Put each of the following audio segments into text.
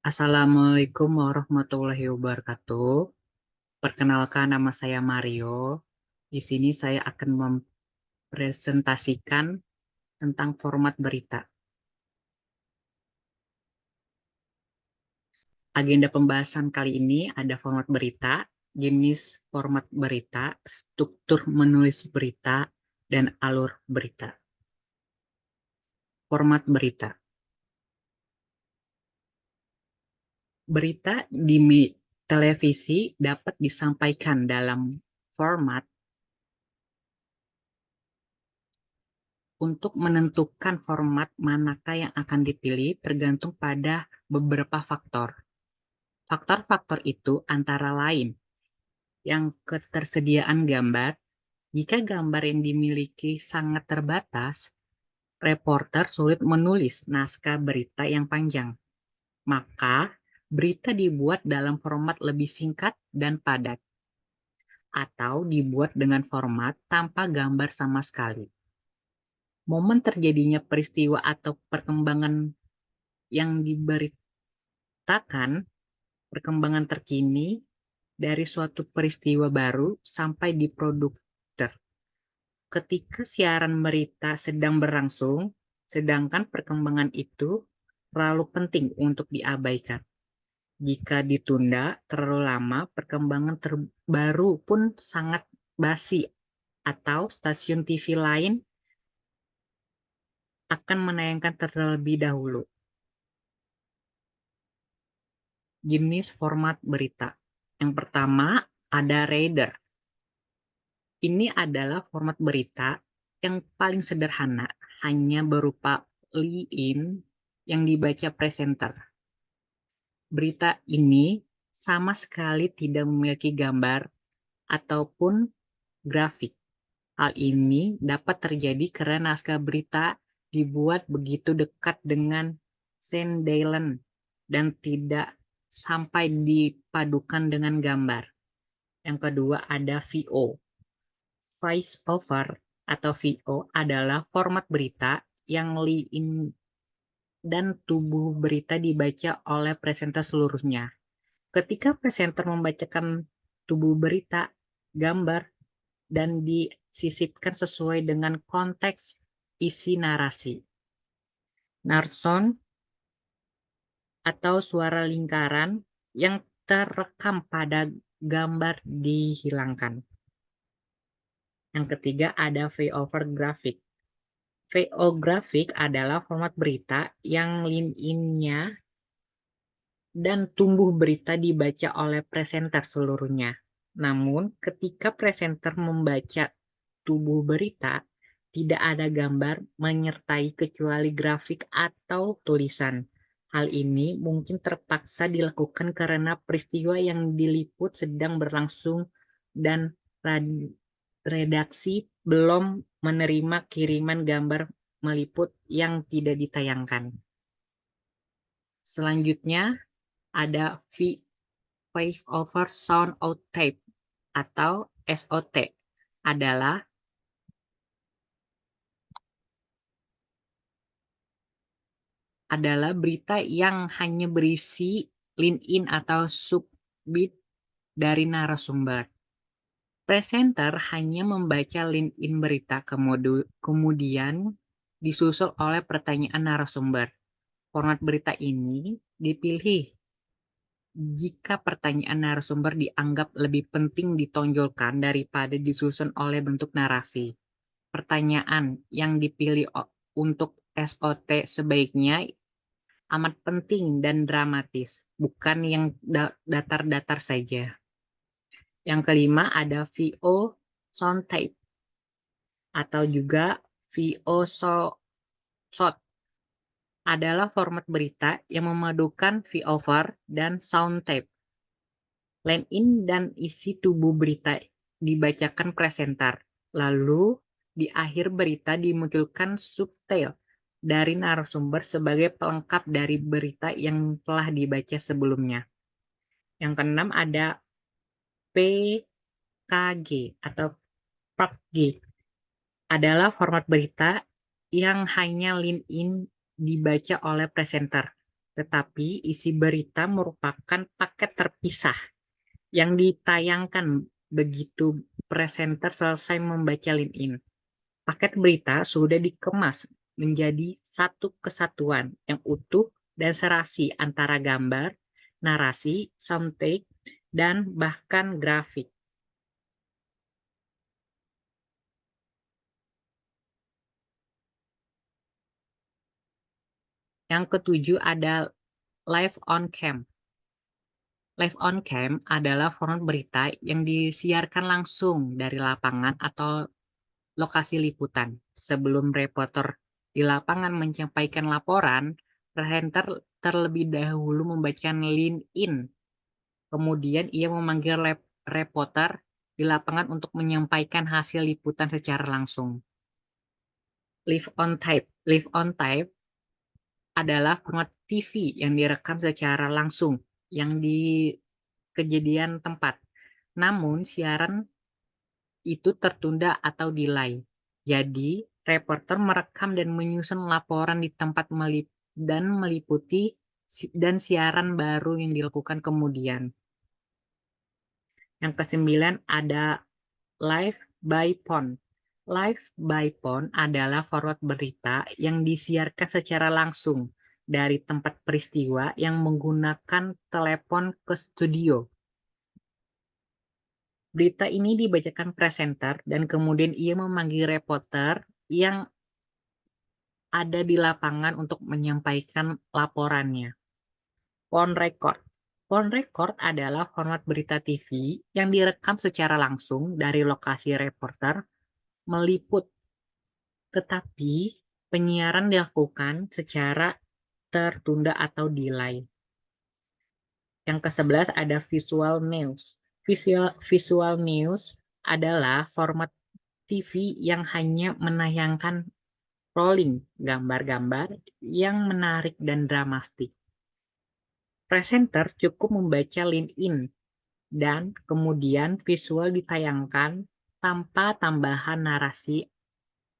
Assalamualaikum warahmatullahi wabarakatuh. Perkenalkan, nama saya Mario. Di sini saya akan mempresentasikan tentang format berita. Agenda pembahasan kali ini ada format berita, jenis format berita, struktur menulis berita, dan alur berita. Format berita. Berita di televisi dapat disampaikan dalam format. Untuk menentukan format manakah yang akan dipilih tergantung pada beberapa faktor. Faktor-faktor itu antara lain yang ketersediaan gambar. Jika gambar yang dimiliki sangat terbatas, reporter sulit menulis naskah berita yang panjang. Maka, berita dibuat dalam format lebih singkat dan padat, atau dibuat dengan format tanpa gambar sama sekali. Momen terjadinya peristiwa atau perkembangan yang diberitakan, perkembangan terkini dari suatu peristiwa baru sampai di producer. Ketika siaran berita sedang berlangsung, sedangkan perkembangan itu terlalu penting untuk diabaikan. Jika ditunda terlalu lama, perkembangan terbaru pun sangat basi, atau stasiun TV lain akan menayangkan terlebih dahulu. Jenis format berita. Yang pertama ada reader. Ini adalah format berita yang paling sederhana, hanya berupa lead-in yang dibaca presenter. Berita ini sama sekali tidak memiliki gambar ataupun grafik. Hal ini dapat terjadi karena naskah berita dibuat begitu dekat dengan Sandalen dan tidak sampai dipadukan dengan gambar. Yang kedua ada VO. Voice over atau VO adalah format berita yang lead-in dan tubuh berita dibaca oleh presenter seluruhnya. Ketika presenter membacakan tubuh berita, gambar, dan disisipkan sesuai dengan konteks isi narasi. Narson atau suara lingkaran yang terekam pada gambar dihilangkan. Yang ketiga ada voiceover grafik. VO grafik adalah format berita yang lead-in-nya dan tumbuh berita dibaca oleh presenter seluruhnya. Namun, ketika presenter membaca tubuh berita, tidak ada gambar menyertai kecuali grafik atau tulisan. Hal ini mungkin terpaksa dilakukan karena peristiwa yang diliput sedang berlangsung dan redaksi belum menerima kiriman gambar meliput yang tidak ditayangkan. Selanjutnya ada Voice over Sound Out Tape atau SOT adalah berita yang hanya berisi lead-in atau sub-beat dari narasumber. Presenter hanya membaca lead-in berita, kemudian disusul oleh pertanyaan narasumber. Format berita ini dipilih jika pertanyaan narasumber dianggap lebih penting ditonjolkan daripada disusun oleh bentuk narasi. Pertanyaan yang dipilih untuk SOT sebaiknya amat penting dan dramatis, bukan yang datar-datar saja. Yang kelima ada VO sound tape atau juga VO short, adalah format berita yang memadukan voiceover dan sound tape. Lead-in dan isi tubuh berita dibacakan presenter, lalu di akhir berita dimunculkan subtitle dari narasumber sebagai pelengkap dari berita yang telah dibaca sebelumnya. Yang keenam ada PKG atau PKG, adalah format berita yang hanya lead-in dibaca oleh presenter, tetapi isi berita merupakan paket terpisah yang ditayangkan begitu presenter selesai membaca link-in. Paket berita sudah dikemas menjadi satu kesatuan yang utuh dan serasi antara gambar, narasi, soundtrack, dan bahkan grafik. Yang ketujuh ada live on cam. Live on cam adalah format berita yang disiarkan langsung dari lapangan atau lokasi liputan. Sebelum reporter di lapangan menyampaikan laporan, presenter terlebih dahulu membaca link-in. Kemudian ia memanggil reporter di lapangan untuk menyampaikan hasil liputan secara langsung. Live on tape. Live on tape adalah format TV yang direkam secara langsung yang di kejadian tempat. Namun siaran itu tertunda atau delay. Jadi, reporter merekam dan menyusun laporan di tempat dan meliputi dan siaran baru yang dilakukan kemudian. Yang kesembilan ada live by phone. Live by phone adalah format berita yang disiarkan secara langsung dari tempat peristiwa yang menggunakan telepon ke studio. Berita ini dibacakan presenter dan kemudian ia memanggil reporter yang ada di lapangan untuk menyampaikan laporannya. Phone record. Phone record adalah format berita TV yang direkam secara langsung dari lokasi reporter meliput, tetapi penyiaran dilakukan secara tertunda atau delay. Yang ke-11 ada visual news. Visual news adalah format TV yang hanya menayangkan rolling gambar-gambar yang menarik dan dramatik. Presenter cukup membaca link-in dan kemudian visual ditayangkan tanpa tambahan narasi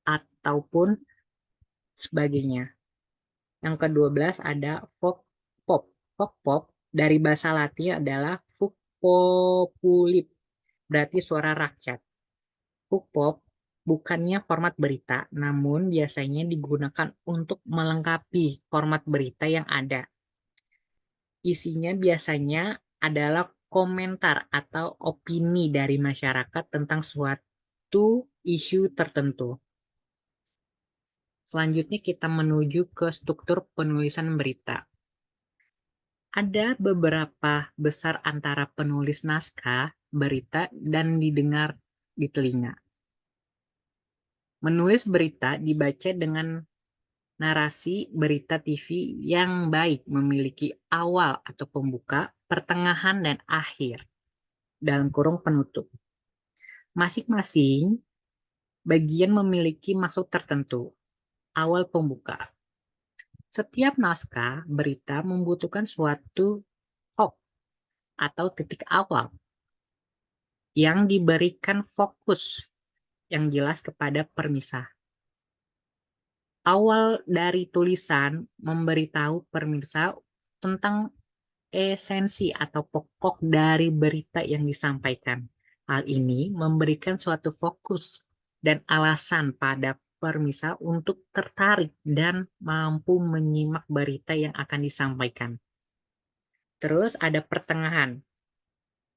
ataupun sebagainya. Yang ke-12 ada folk pop. Folk pop dari bahasa Latin adalah vuk populit, berarti suara rakyat. Folk pop bukannya format berita, namun biasanya digunakan untuk melengkapi format berita yang ada. Isinya biasanya adalah komentar atau opini dari masyarakat tentang suatu isu tertentu. Selanjutnya kita menuju ke struktur penulisan berita. Ada beberapa besar antara penulis naskah berita dan didengar di telinga. Menulis berita dibaca dengan narasi berita TV yang baik memiliki awal atau pembuka, pertengahan, dan akhir dalam kurung penutup. Masing-masing bagian memiliki maksud tertentu. Awal pembuka. Setiap naskah berita membutuhkan suatu hook atau titik awal yang diberikan fokus yang jelas kepada permisah. Awal dari tulisan memberitahu permisah tentang esensi atau pokok dari berita yang disampaikan. Hal ini memberikan suatu fokus dan alasan pada permisah untuk tertarik dan mampu menyimak berita yang akan disampaikan. Terus ada pertengahan.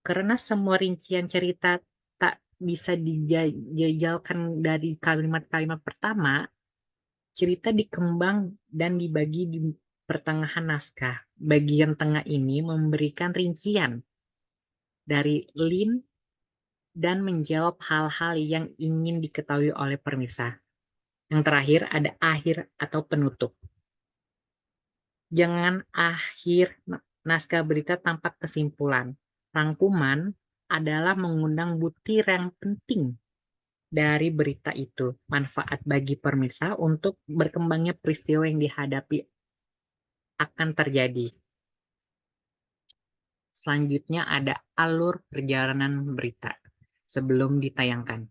Karena semua rincian cerita tak bisa dijajalkan dari kalimat-kalimat pertama, cerita dikembang dan dibagi di pertengahan naskah. Bagian tengah ini memberikan rincian dari Lin dan menjawab hal-hal yang ingin diketahui oleh permisah. Yang terakhir ada akhir atau penutup. Jangan akhir naskah berita tanpa kesimpulan. Rangkuman adalah mengundang butir yang penting dari berita itu, manfaat bagi permisah untuk berkembangnya peristiwa yang dihadapi akan terjadi. Selanjutnya ada alur perjalanan berita sebelum ditayangkan.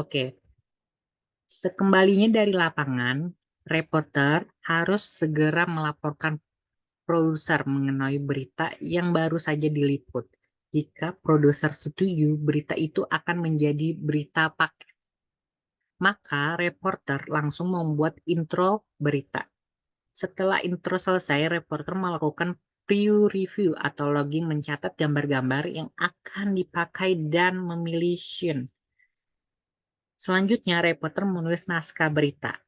Oke, sekembalinya dari lapangan, Reporter harus segera melaporkan produser mengenai berita yang baru saja diliput. Jika produser setuju, berita itu akan menjadi berita paket. Maka reporter langsung membuat intro berita. Setelah intro selesai, reporter melakukan pre-review atau logging, mencatat gambar-gambar yang akan dipakai dan memilih scene. Selanjutnya, reporter menulis naskah berita.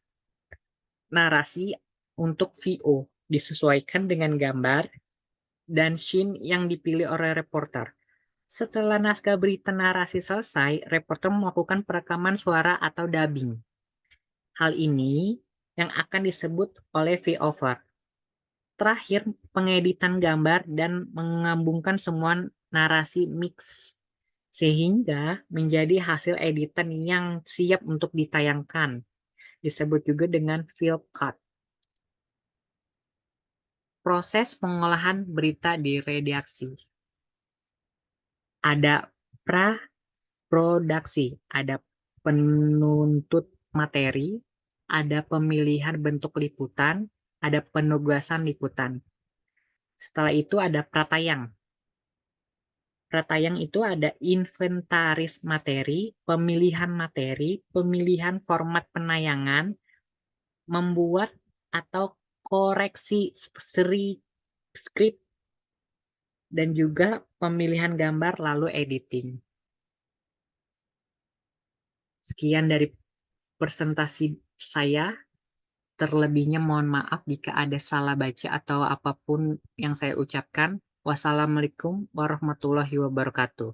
Narasi untuk VO disesuaikan dengan gambar dan scene yang dipilih oleh reporter. Setelah naskah berita narasi selesai, reporter melakukan perekaman suara atau dubbing. Hal ini yang akan disebut oleh voiceover. Terakhir, pengeditan gambar dan menggabungkan semua narasi mix sehingga menjadi hasil editan yang siap untuk ditayangkan. Disebut juga dengan film cut. Proses pengolahan berita di redaksi. Ada pra-produksi, ada penuntut materi, ada pemilihan bentuk liputan, ada penugasan liputan. Setelah itu ada pratayang. Pratayang itu ada inventaris materi, pemilihan format penayangan, membuat atau koreksi skrip, dan juga pemilihan gambar lalu editing. Sekian dari presentasi saya. Terlebihnya mohon maaf jika ada salah baca atau apapun yang saya ucapkan. Wassalamualaikum warahmatullahi wabarakatuh.